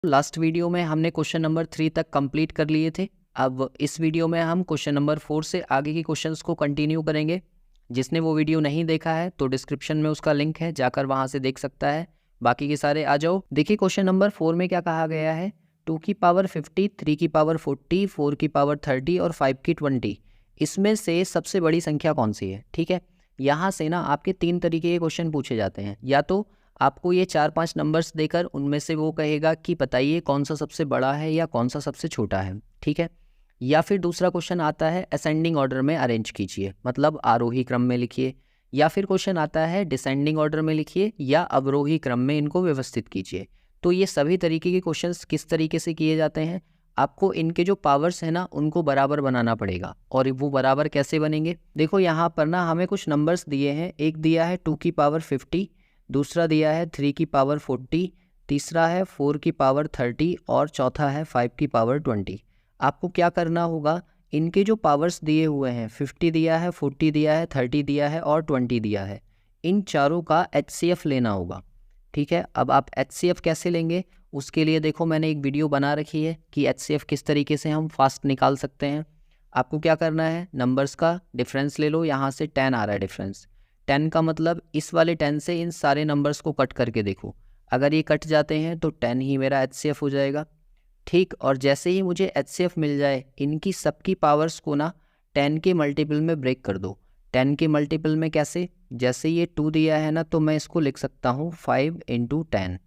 Last video में हमने question number 3 तक कंप्लीट कर लिए थे। अब इस वीडियो में हम क्वेश्चन नंबर 4 से आगे की क्वेश्चंस को कंटिन्यू करेंगे। जिसने वो वीडियो नहीं देखा है तो डिस्क्रिप्शन में उसका लिंक है, जाकर वहाँ से देख सकता है। बाकी के सारे आ जाओ। देखिए क्वेश्चन नंबर 4 में क्या कहा गया है। 2 की पावर 50, 3 की पावर 40, 4 की पावर 30 और 5 की 20, इसमें से सबसे बड़ी संख्या कौन सी है। ठीक है, यहाँ से ना आपके 3 तरीके के क्वेश्चन पूछे जाते हैं। या तो आपको ये 4-5 नंबर्स देकर उनमें से वो कहेगा कि बताइए कौन सा सबसे बड़ा है या कौन सा सबसे छोटा है। ठीक है, या फिर दूसरा क्वेश्चन आता है असेंडिंग ऑर्डर में अरेंज कीजिए, मतलब आरोही क्रम में लिखिए। या फिर क्वेश्चन आता है डिसेंडिंग ऑर्डर में लिखिए या अवरोही क्रम में इनको व्यवस्थित कीजिए। तो ये सभी तरीके के क्वेश्चंस किस तरीके से किए जाते हैं, आपको इनके जो पावर्स है ना उनको बराबर बनाना पड़ेगा। और वो बराबर कैसे बनेंगे, देखो यहाँ पर ना हमें कुछ नंबर्स दिए हैं। एक दिया है 2 की पावर 50, दूसरा दिया है 3 की पावर 40, तीसरा है 4 की पावर 30 और चौथा है 5 की पावर 20। आपको क्या करना होगा, इनके जो पावर्स दिए हुए हैं 50 दिया है, 40 दिया है, 30 दिया है और 20 दिया है, इन चारों का HCF लेना होगा। ठीक है, अब आप HCF कैसे लेंगे, उसके लिए देखो मैंने एक वीडियो बना रखी है कि HCF किस तरीके से हम फास्ट निकाल सकते हैं। आपको क्या करना है, नंबर्स का डिफरेंस ले लो। यहाँ से 10 आ रहा है डिफरेंस। 10 का मतलब इस वाले 10 से इन सारे नंबर्स को कट करके देखो, अगर ये कट जाते हैं तो 10 ही मेरा HCF हो जाएगा। ठीक, और जैसे ही मुझे HCF मिल जाए, इनकी सबकी पावर्स को ना 10 के मल्टीपल में ब्रेक कर दो। 10 के मल्टीपल में कैसे, जैसे ये 2 दिया है ना तो मैं इसको लिख सकता हूँ 5 × 10।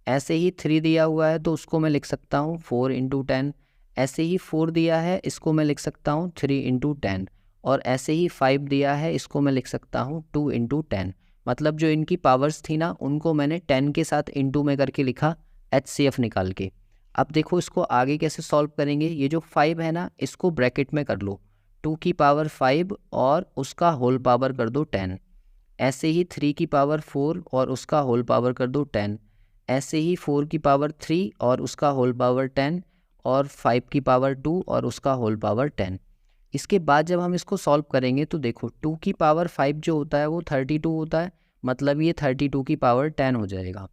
ऐसे ही 3 दिया हुआ है तो उसको मैं लिख सकता हूँ 4 × 10। ऐसे ही 4 दिया है, इसको मैं लिख सकता हूँ 3 × 10। और ऐसे ही 5 दिया है, इसको मैं लिख सकता हूँ 2 × 10। मतलब जो इनकी पावर्स थी ना उनको मैंने 10 के साथ इंटू में करके लिखा HCF निकाल के। अब देखो इसको आगे कैसे सॉल्व करेंगे। ये जो 5 है ना इसको ब्रैकेट में कर लो, 2 की पावर 5 और उसका होल पावर कर दो 10। ऐसे ही 3 की पावर 4 और उसका होल पावर कर दो 10। ऐसे ही 4 की पावर 3 और उसका होल पावर 10 और 5 की पावर 2 और उसका होल पावर 10। इसके बाद जब हम इसको सॉल्व करेंगे तो देखो 2 की पावर 5 जो होता है वो 32 होता है, मतलब ये 32 की पावर 10 हो जाएगा।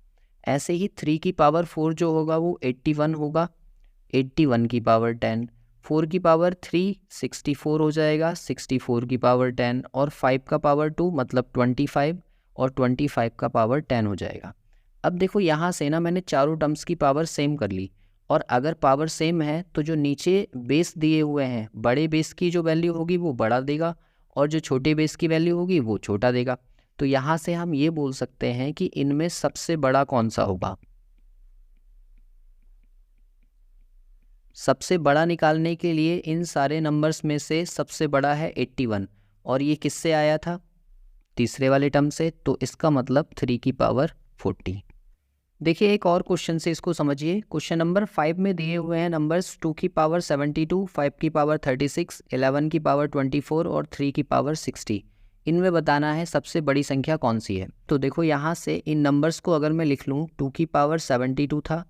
ऐसे ही 3 की पावर 4 जो होगा वो 81 होगा, 81 की पावर 10। 4 की पावर 3 64 हो जाएगा, 64 की पावर 10 और 5 का पावर 2 मतलब 25 और 25 का पावर 10 हो जाएगा। अब देखो यहाँ से ना मैंने चारों टर्म्स की पावर सेम कर ली, और अगर पावर सेम है तो जो नीचे बेस दिए हुए हैं, बड़े बेस की जो वैल्यू होगी वो बड़ा देगा और जो छोटे बेस की वैल्यू होगी वो छोटा देगा। तो यहाँ से हम ये बोल सकते हैं कि इनमें सबसे बड़ा कौन सा होगा। सबसे बड़ा निकालने के लिए इन सारे नंबर्स में से सबसे बड़ा है 81, और ये किससे आया था, तीसरे वाले टर्म से, तो इसका मतलब 3 की पावर 40। देखिए एक और क्वेश्चन से इसको समझिए। क्वेश्चन नंबर 5 में दिए हुए हैं नंबर्स 2 की पावर 72, 5 की पावर 36, 11 की पावर 24 और 3 की पावर 60। इनमें बताना है सबसे बड़ी संख्या कौन सी है। तो देखो यहाँ से इन नंबर्स को अगर मैं लिख लूँ, 2 की पावर 72 था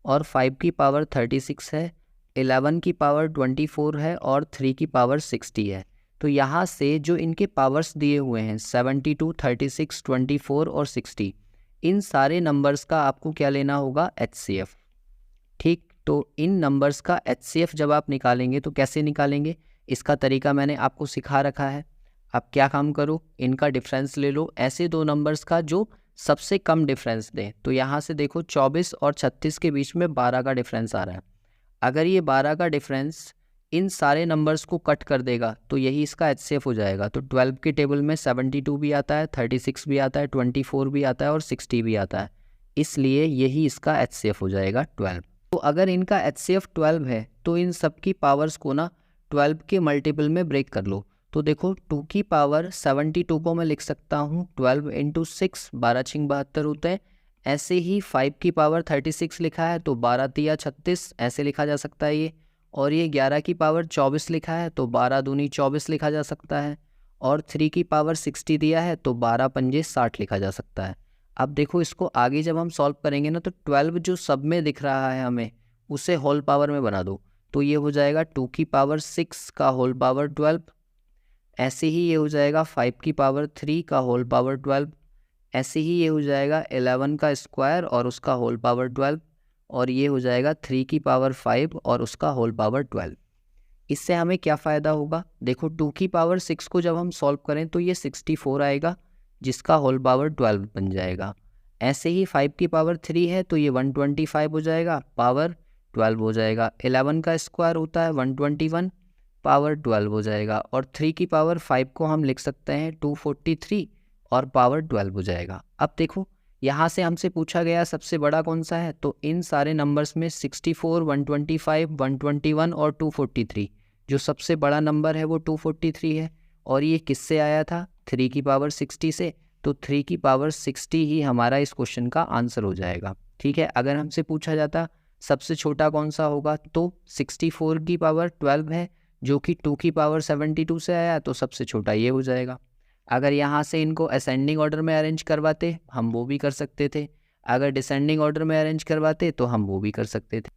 और 5 की पावर 36 है, 11 की पावर 24 है और 3 की पावर 60 है। तो यहाँ से जो इनके पावर्स दिए हुए हैं 72, 36, 24 और 60, इन सारे नंबर्स का आपको क्या लेना होगा, HCF। ठीक, तो इन नंबर्स का HCF जब आप निकालेंगे तो कैसे निकालेंगे, इसका तरीका मैंने आपको सिखा रखा है। आप क्या काम करो, इनका डिफरेंस ले लो, ऐसे दो नंबर्स का जो सबसे कम डिफरेंस दें। तो यहाँ से देखो 24 और 36 के बीच में 12 का डिफरेंस आ रहा है। अगर ये 12 का डिफरेंस इन सारे नंबर्स को कट कर देगा तो यही इसका HCF हो जाएगा। तो 12 के टेबल में 72 भी आता है, 36 भी आता है, 24 भी आता है और 60 भी आता है, इसलिए यही इसका HCF हो जाएगा 12। तो अगर इनका HCF 12 है तो इन सब की पावर्स को ना 12 के मल्टीपल में ब्रेक कर लो। तो देखो 2 की पावर 72 को मैं लिख सकता हूँ 12 × 6, 12 × 72 होते हैं। ऐसे ही 5 की पावर 36 लिखा है तो 12 × 36 ऐसे लिखा जा सकता है ये। और ये 11 की पावर 24 लिखा है तो 12 दूनी 24 लिखा जा सकता है। और 3 की पावर 60 दिया है तो 12 पंजे 60 लिखा जा सकता है। अब देखो इसको आगे जब हम सॉल्व करेंगे ना तो 12 जो सब में दिख रहा है हमें उसे होल पावर में बना दो, तो ये हो जाएगा 2 की पावर 6 का होल पावर 12। ऐसे ही ये हो जाएगा 5 की पावर 3 का होल पावर 12। ऐसे ही ये हो जाएगा 11 का स्क्वायर और उसका होल पावर 12। और ये हो जाएगा 3 की पावर 5 और उसका होल पावर 12। इससे हमें क्या फ़ायदा होगा, देखो 2 की पावर 6 को जब हम सॉल्व करें तो ये 64 आएगा जिसका होल पावर 12 बन जाएगा। ऐसे ही 5 की पावर 3 है तो ये 125 हो जाएगा, पावर 12 हो जाएगा। 11 का स्क्वायर होता है 121, पावर 12 हो जाएगा। और 3 की पावर 5 को हम लिख सकते हैं 243 और पावर 12 हो जाएगा। अब देखो यहाँ से हमसे पूछा गया सबसे बड़ा कौन सा है, तो इन सारे नंबर्स में 64, 125, 121 और 243 जो सबसे बड़ा नंबर है वो 243 है। और ये किससे आया था, 3 की पावर 60 से, तो 3 की पावर 60 ही हमारा इस क्वेश्चन का आंसर हो जाएगा। ठीक है, अगर हमसे पूछा जाता सबसे छोटा कौन सा होगा, तो 64 की पावर 12 है जो कि 2 की पावर 72 से आया, तो सबसे छोटा ये हो जाएगा। अगर यहाँ से इनको असेंडिंग ऑर्डर में अरेंज करवाते हम वो भी कर सकते थे, अगर डिसेंडिंग ऑर्डर में अरेंज करवाते तो हम वो भी कर सकते थे।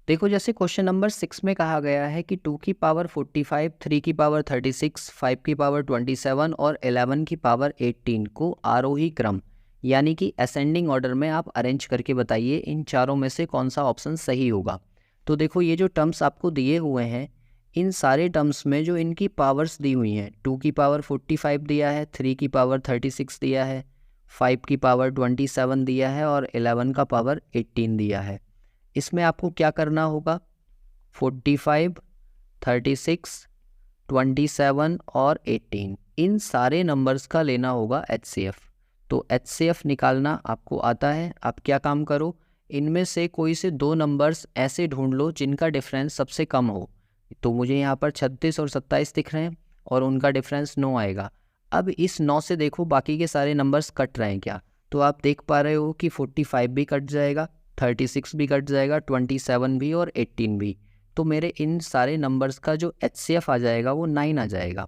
देखो जैसे क्वेश्चन नंबर 6 में कहा गया है कि 2 की पावर 45, 3 की पावर 36, 5 की पावर 27 और 11 की पावर 18 को आरोही क्रम यानी कि असेंडिंग ऑर्डर में आप अरेंज करके बताइए इन चारों में से कौन सा ऑप्शन सही होगा। तो देखो ये जो टर्म्स आपको दिए हुए हैं, इन सारे टर्म्स में जो इनकी पावर्स दी हुई हैं, 2 की पावर 45 दिया है, 3 की पावर 36 दिया है, 5 की पावर 27 दिया है और 11 का पावर 18 दिया है। इसमें आपको क्या करना होगा, 45, 36, 27 और 18 इन सारे नंबर्स का लेना होगा HCF। तो HCF निकालना आपको आता है। आप क्या काम करो, इनमें से कोई से दो नंबर्स ऐसे ढूंढ लो जिनका डिफरेंस सबसे कम हो। तो मुझे यहाँ पर 36 और 27 दिख रहे हैं और उनका डिफरेंस 9 आएगा। अब इस 9 से देखो बाकी के सारे नंबर्स कट रहे हैं क्या, तो आप देख पा रहे हो कि 45 भी कट जाएगा, 36 भी कट जाएगा, 27 भी और 18 भी। तो मेरे इन सारे नंबर्स का जो HCF आ जाएगा वो 9 आ जाएगा।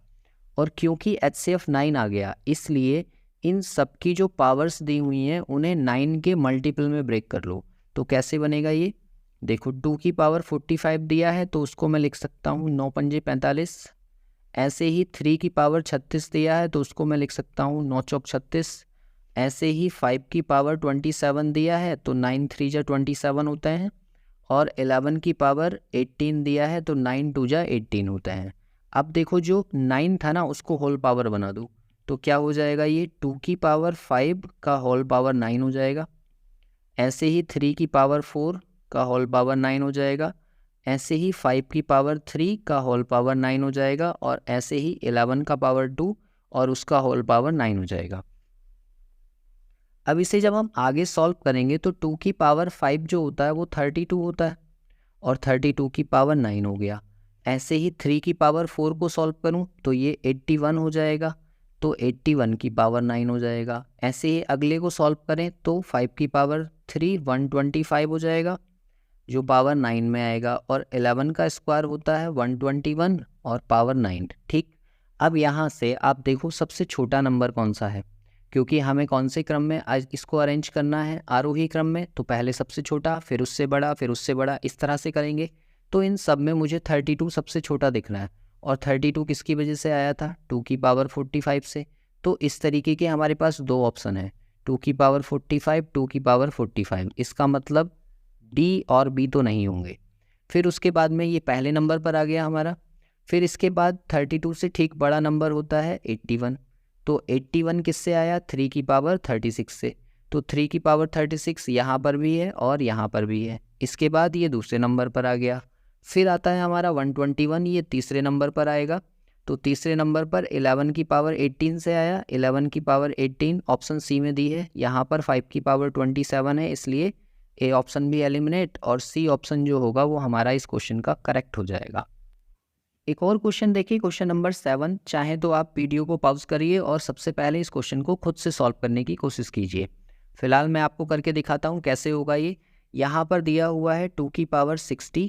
और क्योंकि HCF 9 आ गया इसलिए इन सब की जो पावर्स दी हुई हैं उन्हें 9 के मल्टीपल में ब्रेक कर लो। तो कैसे बनेगा ये, देखो 2 की पावर 45 दिया है तो उसको मैं लिख सकता हूँ 9 पंजे 45। ऐसे ही 3 की पावर 36 दिया है तो उसको मैं लिख सकता हूँ 9 चौक 36। ऐसे ही 5 की पावर 27 दिया है तो 9 3 जा 27 होते हैं। और 11 की पावर 18 दिया है तो 9 2 जा 18 होते हैं। अब देखो जो 9 था ना उसको होल पावर बना दो, तो क्या हो जाएगा, ये 2 की पावर 5 का होल पावर 9 हो जाएगा। ऐसे ही 3 की पावर 4 का होल पावर 9 हो जाएगा। ऐसे ही 5 की पावर 3 का होल पावर 9 हो जाएगा। और ऐसे ही 11 का पावर 2 और उसका होल पावर 9 हो जाएगा। अब इसे जब हम आगे सॉल्व करेंगे तो 2 की पावर 5 जो होता है वो 32 होता है और 32 की पावर 9 हो गया। ऐसे ही 3 की पावर 4 को सॉल्व करूं तो ये 81 हो जाएगा, तो 81 की पावर 9 हो जाएगा। ऐसे ही अगले को सॉल्व करें तो 5 की पावर 3 125 हो जाएगा जो पावर 9 में आएगा। और 11 का स्क्वायर होता है 121 और पावर 9। ठीक, अब यहाँ से आप देखो सबसे छोटा नंबर कौन सा है, क्योंकि हमें कौन से क्रम में आज इसको अरेंज करना है, आरोही क्रम में। तो पहले सबसे छोटा, फिर उससे बड़ा, फिर उससे बड़ा, इस तरह से करेंगे। तो इन सब में मुझे 32 सबसे छोटा दिखना है। और 32 किसकी वजह से आया था, 2 की पावर 45 से। तो इस तरीके के हमारे पास दो ऑप्शन है, 2 की पावर 45, 2 की पावर 45। इसका मतलब डी और बी तो नहीं होंगे। फिर उसके बाद में ये पहले नंबर पर आ गया हमारा। फिर इसके बाद 32 से ठीक बड़ा नंबर होता है 81। तो 81 किससे आया, 3 की पावर 36 से। तो 3 की पावर 36 यहाँ पर भी है और यहाँ पर भी है। इसके बाद ये दूसरे नंबर पर आ गया। फिर आता है हमारा 121, ये तीसरे नंबर पर आएगा। तो तीसरे नंबर पर 11 की पावर 18 से आया, 11 की पावर 18 ऑप्शन सी में दी है। यहाँ पर 5 की पावर 27 है, इसलिए ए ऑप्शन भी एलिमिनेट और सी ऑप्शन जो होगा वो हमारा इस क्वेश्चन का करेक्ट हो जाएगा। एक और क्वेश्चन देखिए, क्वेश्चन नंबर 7। चाहे तो आप वीडियो को पॉज करिए और सबसे पहले इस क्वेश्चन को खुद से सॉल्व करने की कोशिश कीजिए। फिलहाल मैं आपको करके दिखाता हूँ कैसे होगा ये। यहाँ पर दिया हुआ है 2 की पावर 60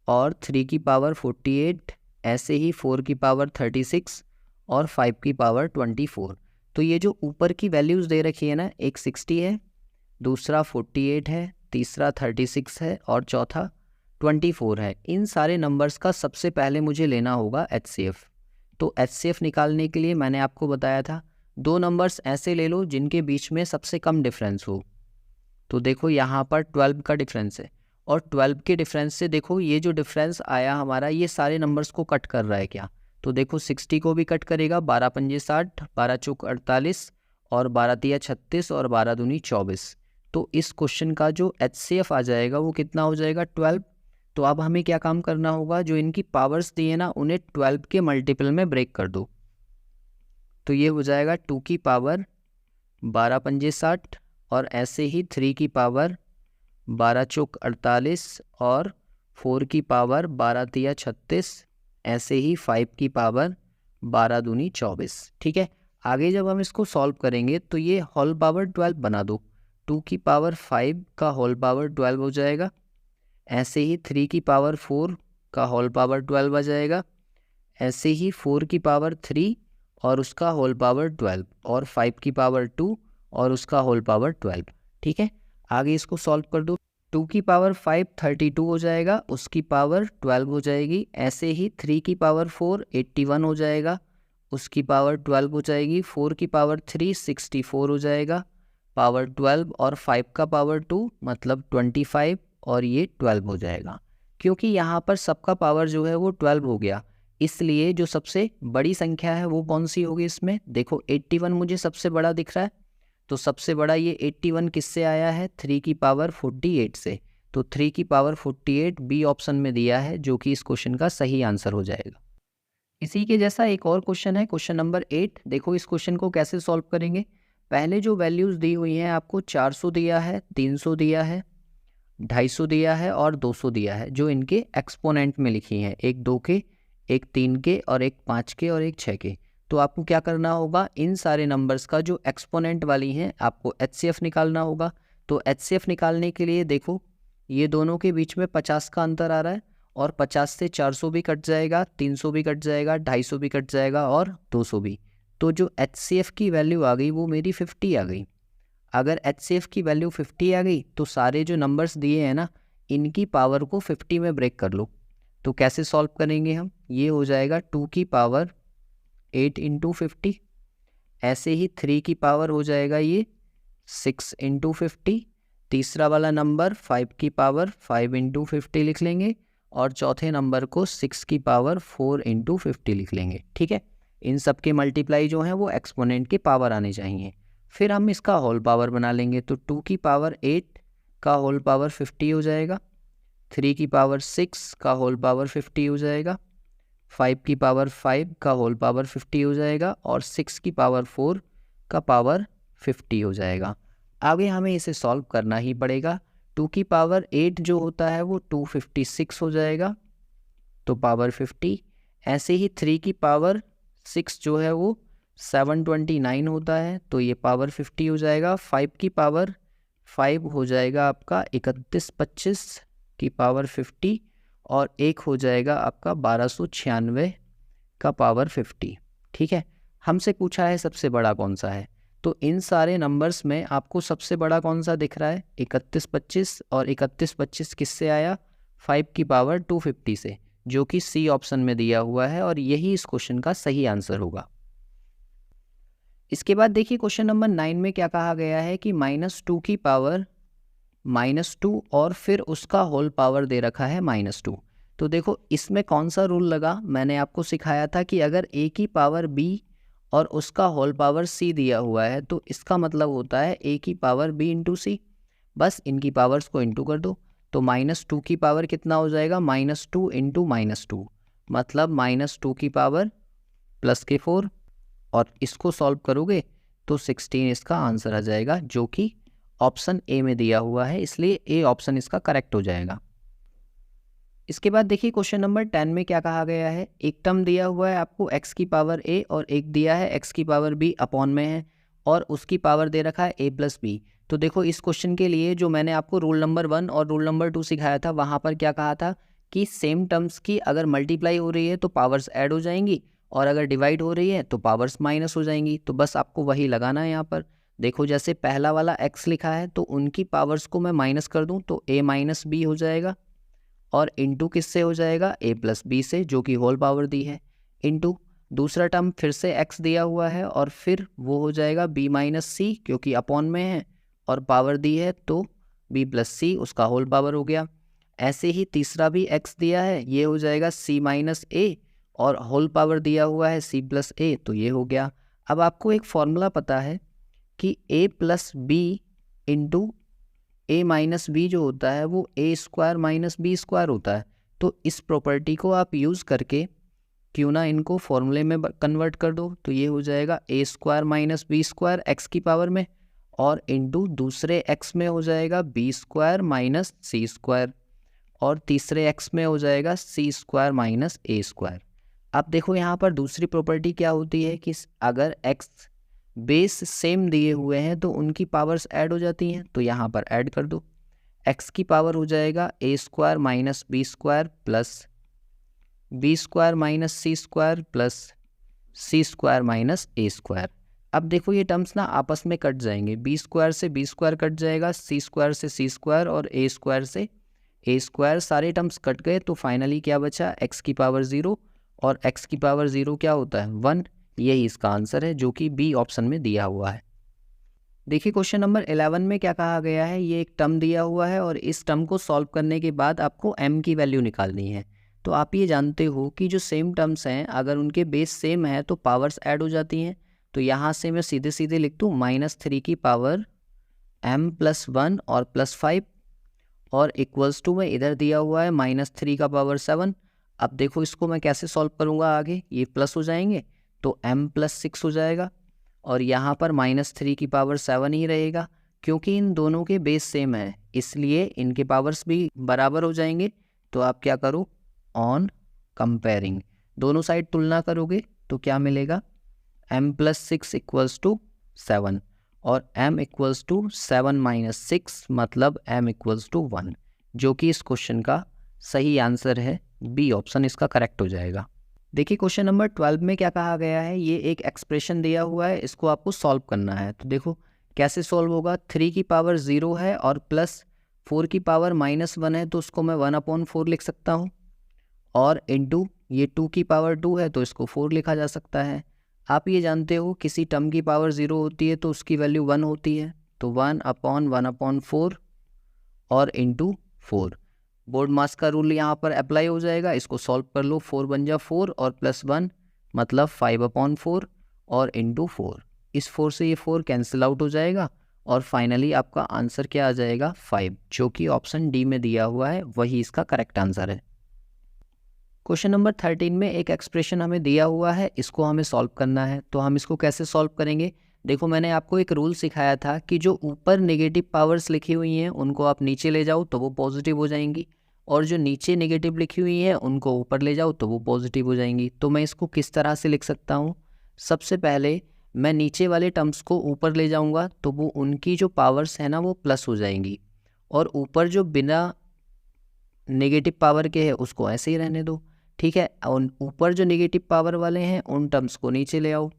और 3 की पावर 48, ऐसे ही 4 की पावर 36 और 5 की पावर 24। तो ये जो ऊपर की वैल्यूज़ दे रखी है ना, एक 60 है, दूसरा 48 है, तीसरा 36 है और चौथा 24 है। इन सारे नंबर्स का सबसे पहले मुझे लेना होगा HCF। तो HCF निकालने के लिए मैंने आपको बताया था दो नंबर्स ऐसे ले लो जिनके बीच में सबसे कम डिफरेंस हो। तो देखो यहाँ पर 12 का डिफरेंस है और 12 के डिफरेंस से देखो ये जो डिफरेंस आया हमारा ये सारे नंबर्स को कट कर रहा है क्या, तो देखो 60 को भी कट करेगा, 12 पंजे 60, 12 चौक 48 और 12 तिया 36 और 12 दूनी 24। तो इस क्वेश्चन का जो HCF आ जाएगा वो कितना हो जाएगा 12। तो अब हमें क्या काम करना होगा, जो इनकी पावर्स दिए ना उन्हें 12 के मल्टीपल में ब्रेक कर दो। तो ये हो जाएगा 2 की पावर 12 पंजे 60 और ऐसे ही 3 की पावर 12 चौक 48 और 4 की पावर 12 तिया 36, ऐसे ही 5 की पावर 12 दूनी 24। ठीक है, आगे जब हम इसको सॉल्व करेंगे तो ये होल पावर 12 बना दो। 2 की पावर 5 का होल पावर 12 हो जाएगा, ऐसे ही 3 की पावर 4 का होल पावर 12 आ जाएगा, ऐसे ही 4 की पावर 3 और उसका होल पावर 12 और 5 की पावर 2 और उसका होल पावर 12। ठीक है, आगे इसको सॉल्व कर दो। 2 की पावर 5 32 हो जाएगा, उसकी पावर 12 हो जाएगी, ऐसे ही 3 की पावर 4 81 हो जाएगा, उसकी पावर 12 हो जाएगी, 4 की पावर 3 64 हो जाएगा, पावर 12 और 5 का पावर 2 मतलब 25 और ये 12 हो जाएगा। क्योंकि यहाँ पर सबका पावर जो है वो 12 हो गया, इसलिए जो सबसे बड़ी संख्या है वो कौन सी होगी इसमें, देखो 81 मुझे सबसे बड़ा दिख रहा है, तो सबसे बड़ा ये 81 किससे आया है, 3 की पावर 48 से। तो 3 की पावर 48 बी ऑप्शन में दिया है, जो कि इस क्वेश्चन का सही आंसर हो जाएगा। इसी के जैसा एक और क्वेश्चन है, क्वेश्चन नंबर 8। देखो इस क्वेश्चन को कैसे सॉल्व करेंगे। पहले जो वैल्यूज़ दी हुई हैं आपको 400 दिया है, 300 दिया है, 250 दिया है और 200 दिया है, जो इनके एक्सपोनेंट में लिखी हैं, एक 2 के, एक 3 के और एक 5 के और एक 6 के। तो आपको क्या करना होगा, इन सारे नंबर्स का जो एक्सपोनेंट वाली हैं आपको HCF निकालना होगा। तो HCF निकालने के लिए देखो ये दोनों के बीच में 50 का अंतर आ रहा है और 50 से 400 भी कट जाएगा, 300 भी कट जाएगा, 250 भी कट जाएगा और 200 भी। तो जो HCF की वैल्यू आ गई वो मेरी 50 आ गई। अगर HCF की वैल्यू 50 आ गई तो सारे जो नंबर्स दिए हैं ना इनकी पावर को 50 में ब्रेक कर लो। तो कैसे सॉल्व करेंगे हम, ये हो जाएगा 2 की पावर 8 इंटू 50, ऐसे ही 3 की पावर हो जाएगा ये 6 इंटू 50, तीसरा वाला नंबर 5 की पावर 5 इंटू 50 लिख लेंगे और चौथे नंबर को 6 की पावर 4 इंटू 50 लिख लेंगे। ठीक है, इन सब के मल्टीप्लाई जो हैं वो एक्सपोनेंट के पावर आने चाहिए। फिर हम इसका होल पावर बना लेंगे, तो 2 की पावर 8 का होल पावर 50 हो जाएगा, 3 की पावर 6 का होल पावर 50 हो जाएगा, 5 की पावर 5 का होल पावर 50 हो जाएगा और 6 की पावर 4 का पावर 50 हो जाएगा। आगे हमें इसे सॉल्व करना ही पड़ेगा। 2 की पावर 8 जो होता है वो 256 हो जाएगा, तो पावर 50। ऐसे ही 3 की पावर 6 जो है वो 729 होता है, तो ये पावर 50 हो जाएगा। 5 की पावर 5 हो जाएगा आपका 3125 की पावर 50 और एक हो जाएगा आपका 1296 का पावर 50। ठीक है, हमसे पूछा है सबसे बड़ा कौन सा है, तो इन सारे नंबर्स में आपको सबसे बड़ा कौन सा दिख रहा है, 3125, और 3125 किससे आया, 5 की पावर 250 से, जो कि सी ऑप्शन में दिया हुआ है और यही इस क्वेश्चन का सही आंसर होगा। इसके बाद देखिए क्वेश्चन नंबर 9 में क्या कहा गया है कि -2 की पावर -2 और फिर उसका होल पावर दे रखा है -2। तो देखो इसमें कौन सा रूल लगा, मैंने आपको सिखाया था कि अगर a की पावर b और उसका होल पावर c दिया हुआ है तो इसका मतलब होता है a की पावर b इंटू सी। बस इनकी पावर्स को इंटू कर दो, तो -2 की पावर कितना हो जाएगा, -2 इंटू -2 मतलब -2 की पावर +4, और इसको सॉल्व करोगे तो 16 इसका आंसर आ जाएगा, जो कि ऑप्शन ए में दिया हुआ है, इसलिए ए ऑप्शन इसका करेक्ट हो जाएगा। इसके बाद देखिए क्वेश्चन नंबर 10 में क्या कहा गया है, एक टर्म दिया हुआ है आपको x की पावर a और एक दिया है x की पावर b अपॉन में है और उसकी पावर दे रखा है a प्लस बी। तो देखो इस क्वेश्चन के लिए जो मैंने आपको रूल नंबर 1 और रूल नंबर 2 सिखाया था, वहाँ पर क्या कहा था कि सेम टर्म्स की अगर मल्टीप्लाई हो रही है तो पावर्स ऐड हो जाएंगी और अगर डिवाइड हो रही है तो पावर्स माइनस हो जाएंगी। तो बस आपको वही लगाना है यहाँ पर। देखो जैसे पहला वाला x लिखा है तो उनकी पावर्स को मैं माइनस कर दूँ तो a माइनस बी हो जाएगा और इंटू किससे हो जाएगा, a प्लस बी से, जो कि होल पावर दी है, इंटू दूसरा टर्म फिर से x दिया हुआ है और फिर वो हो जाएगा b माइनस सी, क्योंकि अपॉन में है और पावर दी है तो b प्लस सी उसका होल पावर हो गया। ऐसे ही तीसरा भी x दिया है, ये हो जाएगा c माइनस ए, और होल पावर दिया हुआ है c प्लस ए, तो ये हो गया। अब आपको एक फॉर्मूला पता है कि a plus B into A minus B जो होता है वो A square minus B square होता है। तो इस प्रॉपर्टी को आप यूज़ करके क्यों ना इनको फॉर्मूले में कन्वर्ट कर दो, तो ये हो जाएगा A square minus B square X की पावर में, और इंटू दूसरे x में हो जाएगा B square minus C square, और तीसरे x में हो जाएगा C square minus A square. अब देखो यहाँ पर दूसरी प्रॉपर्टी क्या होती है कि अगर x बेस सेम दिए हुए हैं तो उनकी पावर्स ऐड हो जाती हैं, तो यहाँ पर ऐड कर दो। x की पावर हो जाएगा A square minus B square plus B square minus C square plus C square minus A square. अब देखो ये टर्म्स ना आपस में कट जाएंगे, बी स्क्वायर से बी स्क्वायर कट जाएगा, सी स्क्वायर से सी स्क्वायर और ए स्क्वायर से ए स्क्वायर, सारे टर्म्स कट गए। तो फाइनली क्या बचा, एक्स की पावर 0, और एक्स की पावर 0 क्या होता है 1। यही इसका आंसर है जो कि बी ऑप्शन में दिया हुआ है। देखिए क्वेश्चन नंबर 11 में क्या कहा गया है, ये एक टर्म दिया हुआ है और इस टर्म को सॉल्व करने के बाद आपको m की वैल्यू निकालनी है। तो आप ये जानते हो कि जो सेम टर्म्स हैं अगर उनके बेस सेम है तो पावर्स ऐड हो जाती हैं। तो यहाँ से मैं सीधे सीधे लिख दूँ -3 की पावर m प्लस 1 और प्लस 5, और इक्वल्स टू में इधर दिया हुआ है -3 का पावर 7। अब देखो इसको मैं कैसे सॉल्व करूँगा, आगे ये प्लस हो जाएंगे तो m प्लस 6 हो जाएगा, और यहाँ पर -3 की पावर 7 ही रहेगा क्योंकि इन दोनों के बेस सेम है, इसलिए इनके पावर्स भी बराबर हो जाएंगे। तो आप क्या करो, ऑन कंपेयरिंग दोनों साइड तुलना करोगे तो क्या मिलेगा, m प्लस 6 इक्वल्स टू 7, और m इक्वल्स टू 7 माइनस 6 मतलब m इक्वल्स टू 1, जो कि इस क्वेश्चन का सही आंसर है। बी ऑप्शन इसका करेक्ट हो जाएगा। देखिए क्वेश्चन नंबर 12 में क्या कहा गया है, ये एक एक्सप्रेशन दिया हुआ है, इसको आपको सॉल्व करना है। तो देखो कैसे सॉल्व होगा, 3 की पावर 0 है और प्लस 4 की पावर -1 है, तो उसको मैं 1/4 लिख सकता हूँ, और इंटू ये 2 की पावर 2 है तो इसको 4 लिखा जा सकता है। आप ये जानते हो किसी टर्म की पावर 0 होती है तो उसकी वैल्यू 1 होती है, तो 1/1/4 और इंटू 4। बोर्ड मास का रूल यहाँ पर अप्लाई हो जाएगा, इसको सॉल्व कर लो, 4 बन जा 4 और प्लस 1 मतलब 5/4 और इंटू 4। इस 4 से ये 4 कैंसिल आउट हो जाएगा, और फाइनली आपका आंसर क्या आ जाएगा 5, जो कि ऑप्शन डी में दिया हुआ है, वही इसका करेक्ट आंसर है। क्वेश्चन नंबर 13 में एक एक्सप्रेशन हमें दिया हुआ है, इसको हमें सॉल्व करना है। तो हम इसको कैसे सॉल्व करेंगे, देखो मैंने आपको एक रूल सिखाया था कि जो ऊपर नेगेटिव पावर्स लिखी हुई हैं उनको आप नीचे ले जाओ तो वो पॉजिटिव हो जाएंगी, और जो नीचे नेगेटिव लिखी हुई हैं उनको ऊपर ले जाओ तो वो पॉजिटिव हो जाएंगी। तो मैं इसको किस तरह से लिख सकता हूँ, सबसे पहले मैं नीचे वाले टर्म्स को ऊपर ले जाऊँगा तो वो उनकी जो पावर्स है ना वो प्लस हो जाएंगी, और ऊपर जो बिना नेगेटिव पावर के है उसको ऐसे ही रहने दो, ठीक है। और ऊपर जो नेगेटिव पावर वाले हैं उन टर्म्स को नीचे ले आओ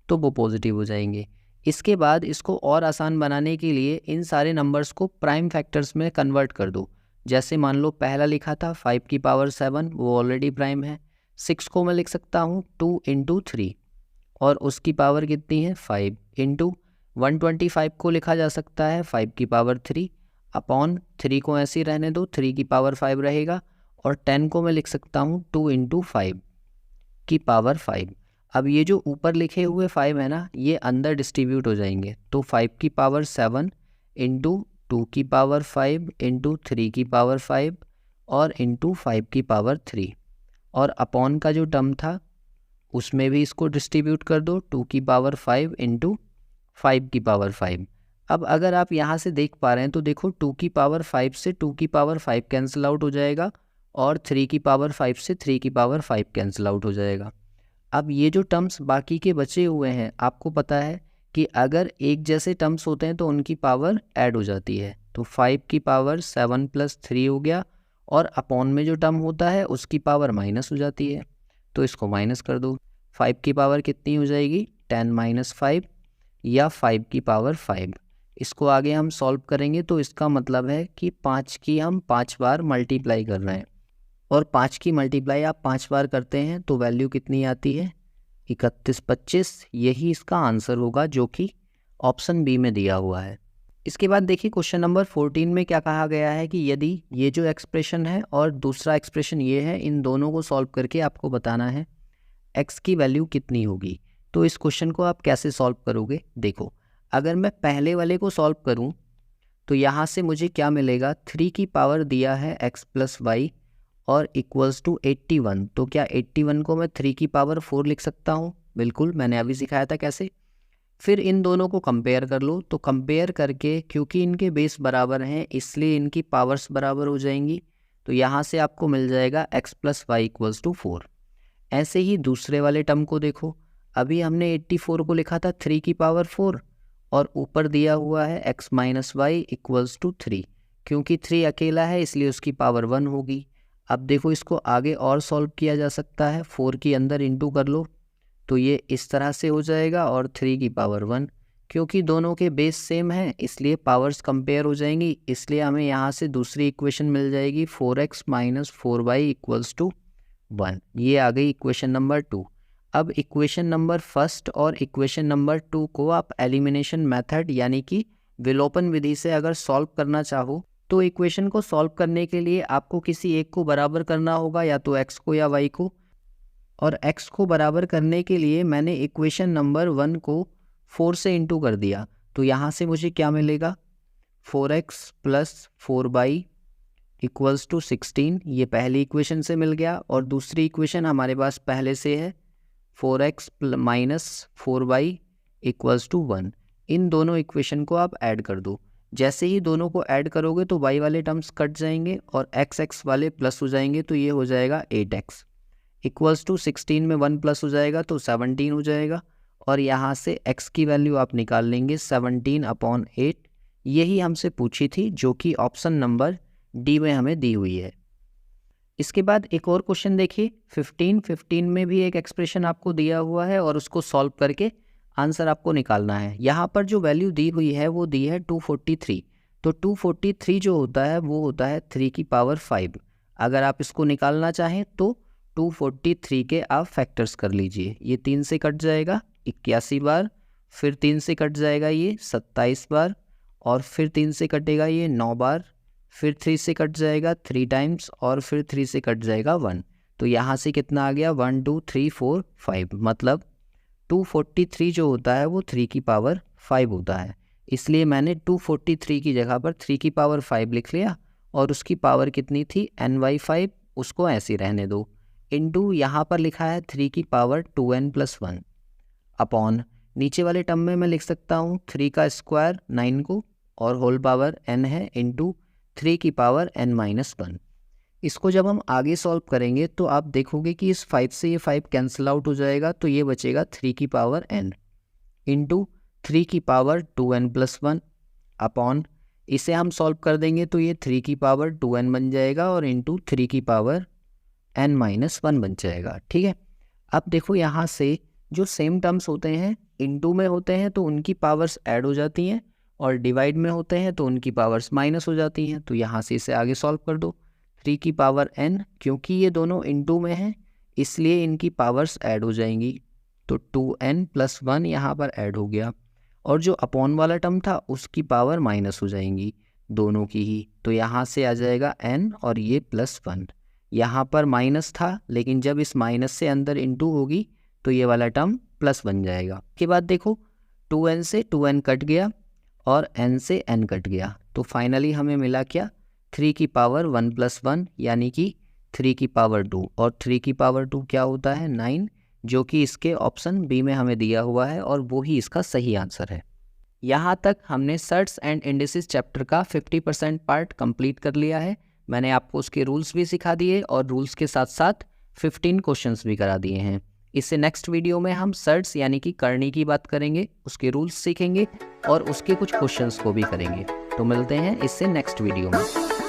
तो वो पॉजिटिव हो जाएंगे। इसके बाद इसको और आसान बनाने के लिए इन सारे नंबर्स को प्राइम फैक्टर्स में कन्वर्ट कर दो। जैसे मान लो पहला लिखा था 5 की पावर 7, वो ऑलरेडी प्राइम है। 6 को मैं लिख सकता हूँ 2 इंटू 3, और उसकी पावर कितनी है 5, इंटू 125 को लिखा जा सकता है 5 की पावर 3 अपॉन 3 को ऐसे ही रहने दो, 3 की पावर 5 रहेगा, और 10 को मैं लिख सकता हूँ 2 इंटू 5 की पावर 5। अब ये जो ऊपर लिखे हुए 5 है ना ये अंदर डिस्ट्रीब्यूट हो जाएंगे, तो 5 की पावर 7 इंटू 2 की पावर 5 इंटू 3 की पावर 5 और इंटू 5 की पावर 3, और अपॉन का जो टर्म था उसमें भी इसको डिस्ट्रीब्यूट कर दो, 2 की पावर 5 इंटू 5 की पावर 5। अब अगर आप यहाँ से देख पा रहे हैं तो देखो 2 की पावर 5 से 2 की पावर 5 कैंसिल आउट हो जाएगा, और 3 की पावर 5 से 3 की पावर 5 कैंसिल आउट हो जाएगा। अब ये जो टर्म्स बाकी के बचे हुए हैं, आपको पता है कि अगर एक जैसे टर्म्स होते हैं तो उनकी पावर ऐड हो जाती है, तो 5 की पावर 7 प्लस 3 हो गया, और अपॉन में जो टर्म होता है उसकी पावर माइनस हो जाती है, तो इसको माइनस कर दो। 5 की पावर कितनी हो जाएगी 10 माइनस 5, या 5 की पावर 5। इसको आगे हम सॉल्व करेंगे तो इसका मतलब है कि 5 की हम 5 बार मल्टीप्लाई कर रहे हैं, और 5 की मल्टीप्लाई आप 5 बार करते हैं तो वैल्यू कितनी आती है 3125। यही इसका आंसर होगा जो कि ऑप्शन बी में दिया हुआ है। इसके बाद देखिए क्वेश्चन नंबर 14 में क्या कहा गया है कि यदि ये जो एक्सप्रेशन है और दूसरा एक्सप्रेशन ये है, इन दोनों को सॉल्व करके आपको बताना है x की वैल्यू कितनी होगी। तो इस क्वेश्चन को आप कैसे सॉल्व करोगे, देखो अगर मैं पहले वाले को सॉल्व करूं तो यहाँ से मुझे क्या मिलेगा, 3 की पावर दिया है x प्लस वाई और इक्वल्स टू 81। तो क्या 81 को मैं 3 की पावर 4 लिख सकता हूँ? बिल्कुल, मैंने अभी सिखाया था कैसे। फिर इन दोनों को कंपेयर कर लो, तो कंपेयर करके क्योंकि इनके बेस बराबर हैं इसलिए इनकी पावर्स बराबर हो जाएंगी। तो यहाँ से आपको मिल जाएगा x plus Y equals to 4। ऐसे ही दूसरे वाले टर्म को देखो, अभी हमने 84 को लिखा था 3 की पावर 4 और ऊपर दिया हुआ है x minus Y equals to 3। क्योंकि 3 अकेला है इसलिए उसकी पावर 1 होगी। अब देखो इसको आगे और सॉल्व किया जा सकता है, 4 की अंदर इंटू कर लो तो ये इस तरह से हो जाएगा और 3 की पावर 1। क्योंकि दोनों के बेस सेम हैं इसलिए पावर्स कंपेयर हो जाएंगी, इसलिए हमें यहाँ से दूसरी इक्वेशन मिल जाएगी 4x minus 4y equals to 1। ये आ गई इक्वेशन नंबर 2। अब इक्वेशन नंबर फर्स्ट और इक्वेशन नंबर 2 को आप एलिमिनेशन मेथड यानी कि विलोपन विधि से अगर सॉल्व करना चाहो तो इक्वेशन को सॉल्व करने के लिए आपको किसी एक को बराबर करना होगा, या तो x को या y को। और x को बराबर करने के लिए मैंने इक्वेशन नंबर 1 को 4 से इंटू कर दिया। तो यहाँ से मुझे क्या मिलेगा, 4x plus 4y equals to 16। ये पहली इक्वेशन से मिल गया। और दूसरी इक्वेशन हमारे पास पहले से है 4x minus 4y equals to 1। इन दोनों इक्वेशन को आप ऐड कर दो। जैसे ही दोनों को ऐड करोगे तो y वाले टर्म्स कट जाएंगे और x वाले प्लस हो जाएंगे, तो ये हो जाएगा 8x इक्वल्स टू 16 में 1 प्लस हो जाएगा तो 17 हो जाएगा। और यहाँ से x की वैल्यू आप निकाल लेंगे 17/8। यही हमसे पूछी थी जो कि ऑप्शन नंबर डी में हमें दी हुई है। इसके बाद एक और क्वेश्चन देखिए 15 में भी एक एक्सप्रेशन आपको दिया हुआ है और उसको सॉल्व करके आंसर आपको निकालना है। यहाँ पर जो वैल्यू दी हुई है वो दी है 243। तो 243 जो होता है वो होता है 3 की पावर 5। अगर आप इसको निकालना चाहें तो 243 के आप फैक्टर्स कर लीजिए। ये 3 से कट जाएगा 81 बार, फिर 3 से कट जाएगा ये 27 बार, और फिर 3 से कटेगा ये 9 बार, फिर 3 से कट जाएगा 3 टाइम्स, और फिर 3 से कट जाएगा 1। तो यहाँ से कितना आ गया 1 2 3 4 5। मतलब 243 जो होता है वो 3 की पावर 5 होता है। इसलिए मैंने 243 की जगह पर 3 की पावर 5 लिख लिया और उसकी पावर कितनी थी n/5, उसको ऐसे रहने दो। इनटू यहाँ पर लिखा है 3 की पावर 2n प्लस 1 अपॉन नीचे वाले टर्म में मैं लिख सकता हूँ 3 का स्क्वायर 9 को और होल पावर n है इंटू 3 की पावर n-1। इसको जब हम आगे सॉल्व करेंगे तो आप देखोगे कि इस 5 से ये 5 कैंसिल आउट हो जाएगा, तो ये बचेगा 3 की पावर n इंटू 3 की पावर 2n प्लस 1 अपॉन इसे हम सॉल्व कर देंगे तो ये 3 की पावर 2n बन जाएगा और इंटू 3 की पावर n-1 बन जाएगा। ठीक है, अब देखो यहाँ से जो सेम टर्म्स होते हैं इंटू में होते हैं तो उनकी पावर्स ऐड हो जाती हैं, और डिवाइड में होते हैं तो उनकी पावर्स माइनस हो जाती हैं। तो यहाँ से इसे आगे सॉल्व कर दो। 3 की पावर n, क्योंकि ये दोनों इंटू में हैं इसलिए इनकी पावर्स ऐड हो जाएंगी, तो 2n प्लस 1 यहाँ पर ऐड हो गया, और जो अपॉन वाला टर्म था उसकी पावर माइनस हो जाएंगी दोनों की ही। तो यहाँ से आ जाएगा n और ये प्लस 1। यहाँ पर माइनस था लेकिन जब इस माइनस से अंदर इंटू होगी तो ये वाला टर्म प्लस बन जाएगा। के बाद देखो 2n से 2n कट गया और n से n कट गया, तो फाइनली हमें मिला क्या 3 की पावर 1 प्लस 1 यानी कि 3 की पावर 2, और 3 की पावर 2 क्या होता है 9, जो कि इसके ऑप्शन बी में हमें दिया हुआ है और वो ही इसका सही आंसर है। यहाँ तक हमने सर्ट्स एंड इंडिसेस चैप्टर का 50% पार्ट कंप्लीट कर लिया है। मैंने आपको उसके रूल्स भी सिखा दिए और रूल्स के साथ साथ 15 क्वेश्चंस भी करा दिए हैं। इससे नेक्स्ट वीडियो में हम सर्ट्स यानी कि करनी की बात करेंगे, उसके रूल्स सीखेंगे और उसके कुछ क्वेश्चंस को भी करेंगे। तो मिलते हैं इससे नेक्स्ट वीडियो में।